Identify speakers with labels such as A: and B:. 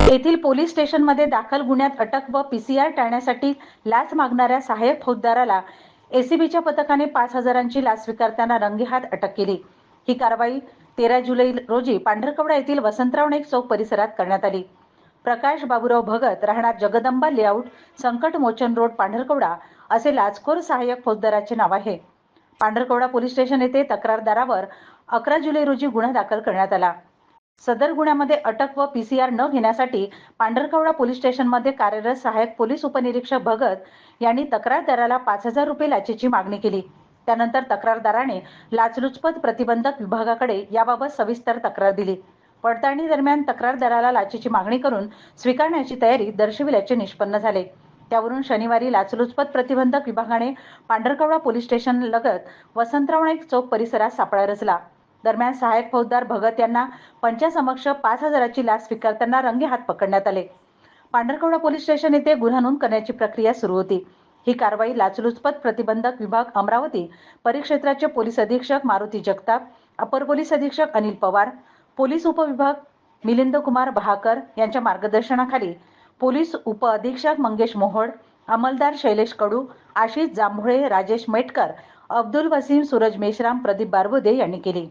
A: येथील पोलीस स्टेशनमध्ये दाखल गुन्ह्यात अटक व पीसीआर टाळण्यासाठी लाच मागणाऱ्या सहाय्यक फौजदाराला एसीबीच्या पथकाने 5,000ची लाच स्वीकारताना रंगेहात अटक केली। ही कारवाई 13 जुलै रोजी पांढरकवडा येथील वसंतराव नाईक चौक परिसरात करण्यात आली। प्रकाश बाबूराव भगत राहणार जगदंबा लेआउट, संकट मोचन रोड, पांढरकवडा असे लाचखोर सहाय्यक फौजदाराचे नाव आहे। पांढरकवडा पोलीस स्टेशन येथे तक्रारदारावर 11 जुलै रोजी गुन्हा दाखल करण्यात आला। सदर गुन्ह्यामध्ये अटक व पीसीआर न घेण्यासाठी पांढरकवडा पोलीस स्टेशनमध्ये कार्यरत सहाय्यक पोलीस उपनिरीक्षक भगत यांनी तक्रारदाराला 5,000 रुपये लाचेची मागणी केली। त्यानंतर तक्रारदाराने लाचलुचपत प्रतिबंधक विभागाकडे याबाबत सविस्तर तक्रार दिली। पडताळणी दरम्यान तक्रारदाराला लाचेची मागणी करून स्वीकारण्याची तयारी दर्शविल्याचे निष्पन्न झाले। त्यावरून शनिवारी लाचलुचपत प्रतिबंधक विभागाने पांढरकवडा पोलीस स्टेशन लगत वसंतराव नाईक चौक परिसरात सापळा रचला। दरम्यान सहाय्यक फौजदार भगत यांना पंचासमक्ष 5,000ची लाच स्वीकारताना रंगेहात पकडण्यात आले। पांढरकवडा पोलीस स्टेशन येथे गुन्हा नोंद करण्याची प्रक्रिया सुरू होती। ही कारवाई लाचलुचपत प्रतिबंधक विभाग अमरावती परिक्षेत्राचे पोलीस अधीक्षक मारुती जगताप, अपर पोलीस अधीक्षक अनिल पवार, पोलीस उपविभाग मिलिंद कुमार बहाकर यांच्या मार्गदर्शनाखाली पोलीस उप अधीक्षक मंगेश मोहोळ, अंमलदार शैलेश कडू, आशिष जांभुळे, राजेश मेटकर, अब्दुल वसीम, सूरज मेश्राम, प्रदीप बारबुदे यांनी केली।